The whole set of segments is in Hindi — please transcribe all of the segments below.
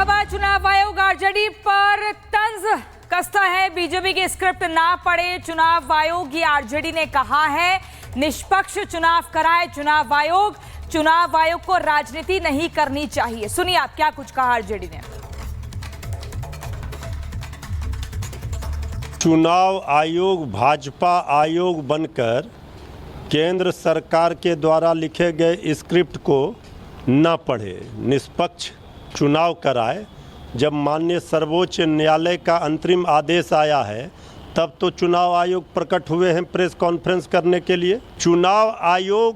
खबर, चुनाव आयोग आरजेडी पर तंज कसता है। बीजेपी की स्क्रिप्ट ना पढ़े चुनाव आयोग, ये आरजेडी ने कहा है। निष्पक्ष चुनाव कराए चुनाव आयोग को राजनीति नहीं करनी चाहिए। सुनिए आप क्या कुछ कहा आरजेडी ने। चुनाव आयोग भाजपा आयोग बनकर केंद्र सरकार के द्वारा लिखे गए स्क्रिप्ट को न पढ़े, निष्पक्ष चुनाव कराए। जब माननीय सर्वोच्च न्यायालय का अंतरिम आदेश आया है तब तो चुनाव आयोग प्रकट हुए हैं प्रेस कॉन्फ्रेंस करने के लिए। चुनाव आयोग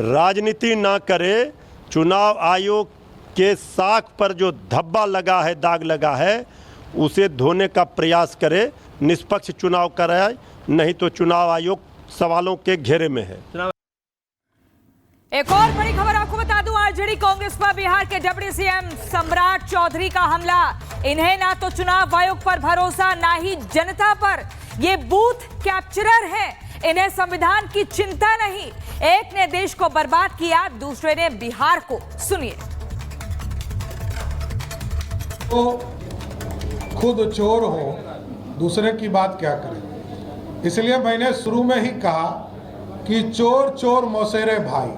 राजनीति ना करे, चुनाव आयोग के साख पर जो धब्बा लगा है, दाग लगा है, उसे धोने का प्रयास करे, निष्पक्ष चुनाव कराए, नहीं तो चुनाव आयोग सवालों के घेरे में है। एक और बड़ी खबर आपको बता दूं, आरजेडी कांग्रेस पर बिहार के डिप्टी सीएम सम्राट चौधरी का हमला। इन्हें ना तो चुनाव आयोग पर भरोसा, ना ही जनता पर। ये बूथ कैप्चरर है, इन्हें संविधान की चिंता नहीं। एक ने देश को बर्बाद किया, दूसरे ने बिहार को। सुनिए। तो खुद चोर हो, दूसरे की बात क्या करें। इसलिए मैंने शुरू में ही कहा कि चोर चोर मौसेरे भाई,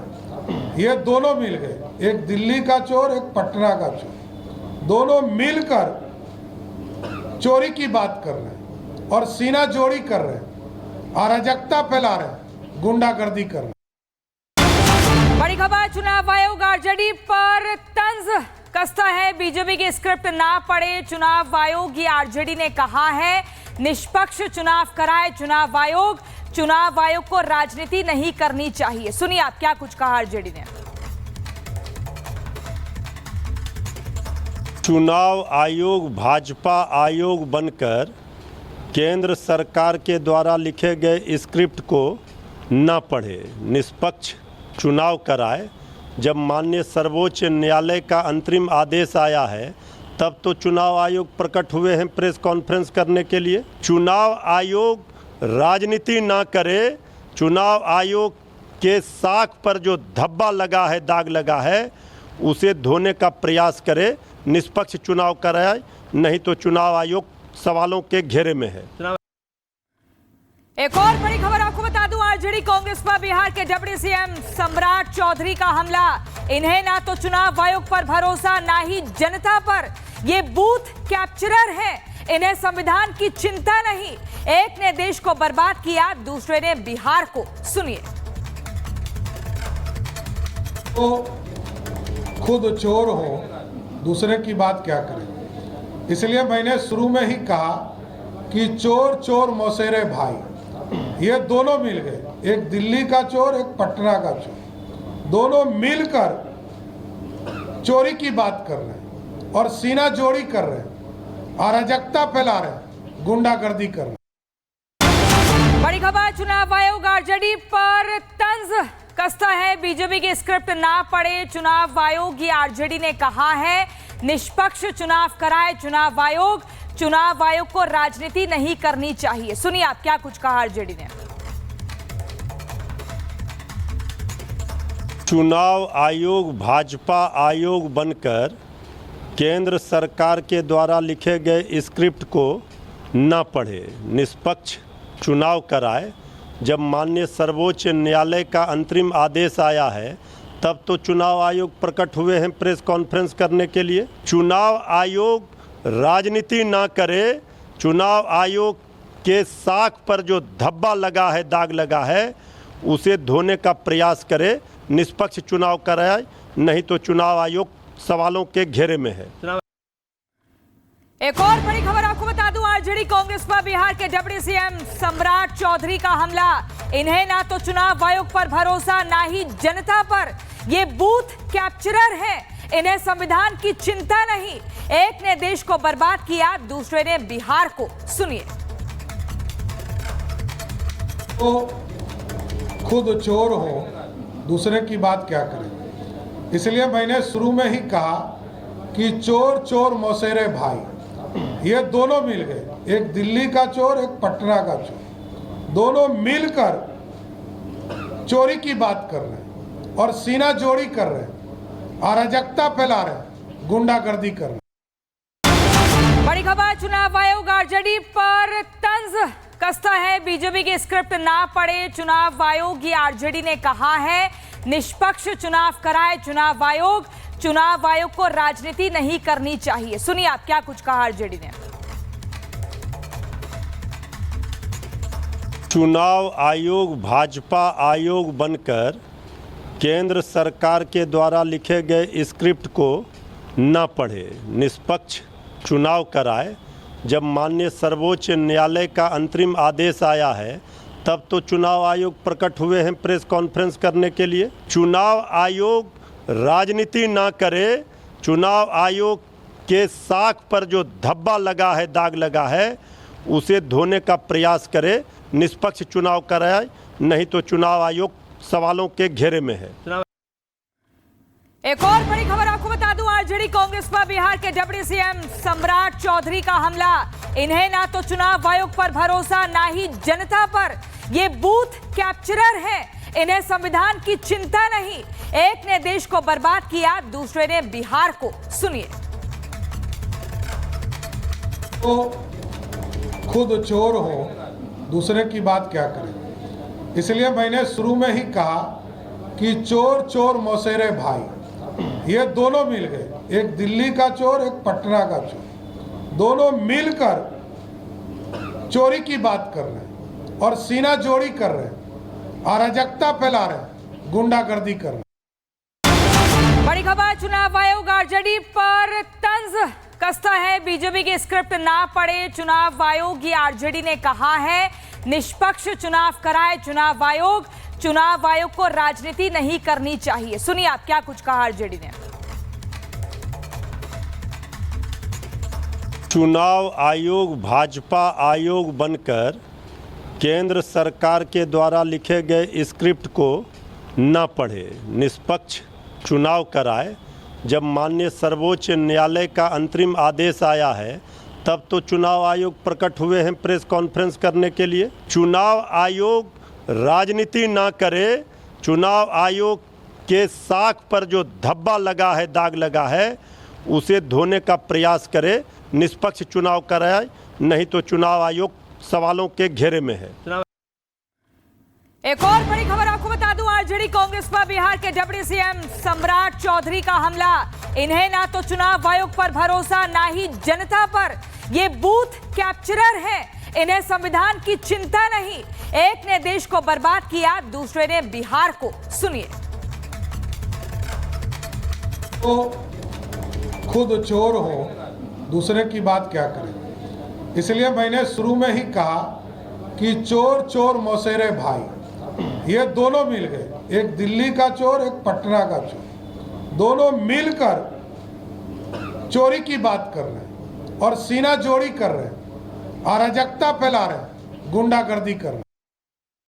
ये दोनों मिल गए। एक दिल्ली का चोर, एक पटना का चोर, दोनों मिलकर चोरी की बात कर रहे हैं और सीना जोड़ी कर रहे हैं, अराजकता फैला रहे हैं, गुंडागर्दी कर रहे हैं। बड़ी खबर, चुनाव आयोग आरजेडी पर तंज कसता है। बीजेपी की स्क्रिप्ट ना पढ़े चुनाव आयोग, ये आरजेडी ने कहा है। निष्पक्ष चुनाव कराए चुनाव आयोग को राजनीति नहीं करनी चाहिए। सुनिए आप क्या कुछ कहा आरजेडी ने। चुनाव आयोग भाजपा आयोग बनकर केंद्र सरकार के द्वारा लिखे गए स्क्रिप्ट को न पढ़े, निष्पक्ष चुनाव कराए। जब माननीय सर्वोच्च न्यायालय का अंतरिम आदेश आया है तब तो चुनाव आयोग प्रकट हुए हैं प्रेस कॉन्फ्रेंस करने के लिए। चुनाव आयोग राजनीति ना करे, चुनाव आयोग के साख पर जो धब्बा लगा है, दाग लगा है, उसे धोने का प्रयास करे, निष्पक्ष चुनाव कराए, नहीं तो चुनाव आयोग सवालों के घेरे में है। एक और बड़ी खबर आपको बता दूं, आरजेडी कांग्रेस पर बिहार के डिप्टी सीएम सम्राट चौधरी का हमला। इन्हें ना तो चुनाव आयोग पर भरोसा, ना ही जनता पर। ये बूथ कैप्चरर है, इन्हें संविधान की चिंता नहीं। एक ने देश को बर्बाद किया, दूसरे ने बिहार को। सुनिए। तो खुद चोर हो, दूसरे की बात क्या करें। इसलिए मैंने शुरू में ही कहा कि चोर चोर मौसेरे भाई, ये दोनों मिल गए। एक दिल्ली का चोर, एक पटना का चोर, दोनों मिलकर चोरी की बात कर रहे हैं और सीना जोड़ी कर रहे हैं, अराजकता फैला रहे हैं, गुंडागर्दी कर रहे हैं। बड़ी खबर, चुनाव आयोग आरजेडी पर तंज कसता है। बीजेपी की स्क्रिप्ट ना पढ़े चुनाव आयोग, ये आरजेडी ने कहा है। निष्पक्ष चुनाव कराए चुनाव आयोग को राजनीति नहीं करनी चाहिए। सुनिए आप क्या कुछ कहा आरजेडी ने। चुनाव आयोग भाजपा आयोग बनकर केंद्र सरकार के द्वारा लिखे गए स्क्रिप्ट को न पढ़े, निष्पक्ष चुनाव कराए। जब माननीय सर्वोच्च न्यायालय का अंतरिम आदेश आया है तब तो चुनाव आयोग प्रकट हुए हैं प्रेस कॉन्फ्रेंस करने के लिए। चुनाव आयोग राजनीति ना करे, चुनाव आयोग के साख पर जो धब्बा लगा है, दाग लगा है, उसे धोने का प्रयास करे, निष्पक्ष चुनाव कराए, नहीं तो चुनाव आयोग सवालों के घेरे में है। एक और बड़ी खबर आपको बता दूं, आरजेडी कांग्रेस पर बिहार के डिप्टी सीएम सम्राट चौधरी का हमला। इन्हें ना तो चुनाव आयोग पर भरोसा, ना ही जनता पर। ये बूथ कैप्चरर है, इन्हें संविधान की चिंता नहीं। एक ने देश को बर्बाद किया, दूसरे ने बिहार को। सुनिए। तो खुद चोर हो, दूसरे की बात क्या करें। इसलिए मैंने शुरू में ही कहा कि चोर चोर मौसेरे भाई, ये दोनों मिल गए। एक दिल्ली का चोर, एक पटना का चोर, दोनों मिलकर चोरी की बात कर रहे हैं और सीना जोड़ी कर रहे हैं, अराजकता फैला रहे हैं, गुंडागर्दी कर रहे हैं। बड़ी खबर, चुनाव आयोग आरजेडी पर तंज कसता है। बीजेपी की स्क्रिप्ट ना पढ़े चुनाव आयोग, ये आरजेडी ने कहा है। निष्पक्ष चुनाव कराए चुनाव आयोग को राजनीति नहीं करनी चाहिए। सुनिए आप क्या कुछ कहा आरजेडी ने। चुनाव आयोग भाजपा आयोग बनकर केंद्र सरकार के द्वारा लिखे गए स्क्रिप्ट को न पढ़े, निष्पक्ष चुनाव कराए। जब माननीय सर्वोच्च न्यायालय का अंतरिम आदेश आया है तब तो चुनाव आयोग प्रकट हुए हैं प्रेस कॉन्फ्रेंस करने के लिए। चुनाव आयोग राजनीति ना करे, चुनाव आयोग के साख पर जो धब्बा लगा है, दाग लगा है, उसे धोने का प्रयास करे, निष्पक्ष चुनाव कराए, नहीं तो चुनाव आयोग सवालों के घेरे में है। एक और बड़ी खबर आपको बता दूं, आरजेडी कांग्रेस पर बिहार के डिप्टी सीएम सम्राट चौधरी का हमला। इन्हें ना तो चुनाव आयोग पर भरोसा, ना ही जनता पर। ये बूथ कैप्चरर है, इन्हें संविधान की चिंता नहीं। एक ने देश को बर्बाद किया, दूसरे ने बिहार को। सुनिए। तो खुद चोर हो, दूसरे की बात क्या करें। इसलिए मैंने शुरू में ही कहा कि चोर चोर मौसेरे भाई, ये दोनों मिल गए। एक दिल्ली का चोर, एक पटना का चोर, दोनों मिलकर चोरी की बात कर रहे हैं और सीना जोड़ी कर रहे हैं, अराजकता फैला रहे हैं, गुंडागर्दी कर रहे हैं। बड़ी खबर, चुनाव आयोग आरजेडी पर तंज कसता है। बीजेपी की स्क्रिप्ट ना पढ़े चुनाव आयोग, ये आरजेडी ने कहा है। निष्पक्ष चुनाव कराए चुनाव आयोग को राजनीति नहीं करनी चाहिए। सुनिए आप क्या कुछ कहा आरजेडी ने। चुनाव आयोग भाजपा आयोग बनकर केंद्र सरकार के द्वारा लिखे गए स्क्रिप्ट को न पढ़े, निष्पक्ष चुनाव कराए। जब माननीय सर्वोच्च न्यायालय का अंतरिम आदेश आया है तब तो चुनाव आयोग प्रकट हुए हैं प्रेस कॉन्फ्रेंस करने के लिए। चुनाव आयोग राजनीति ना करे, चुनाव आयोग के साख पर जो धब्बा लगा है, दाग लगा है, उसे धोने का प्रयास करे, निष्पक्ष चुनाव कराए, नहीं तो चुनाव आयोग सवालों के घेरे में है। एक और बड़ी खबर आपको बता दूं, आरजेडी कांग्रेस पर बिहार के डिप्टी सीएम सम्राट चौधरी का हमला। इन्हें ना तो चुनाव आयोग पर भरोसा, ना ही जनता पर। ये बूथ कैप्चरर है, इन्हें संविधान की चिंता नहीं। एक ने देश को बर्बाद किया, दूसरे ने बिहार को। सुनिए। तो खुद चोर हो, दूसरे की बात क्या करें। इसलिए मैंने शुरू में ही कहा कि चोर चोर मौसेरे भाई, ये दोनों मिल गए। एक दिल्ली का चोर, एक पटना का चोर, दोनों मिलकर चोरी की बात कर रहे हैं और सीना जोड़ी कर रहे हैं, अराजकता फैला रहे हैं, गुंडागर्दी कर रहे हैं।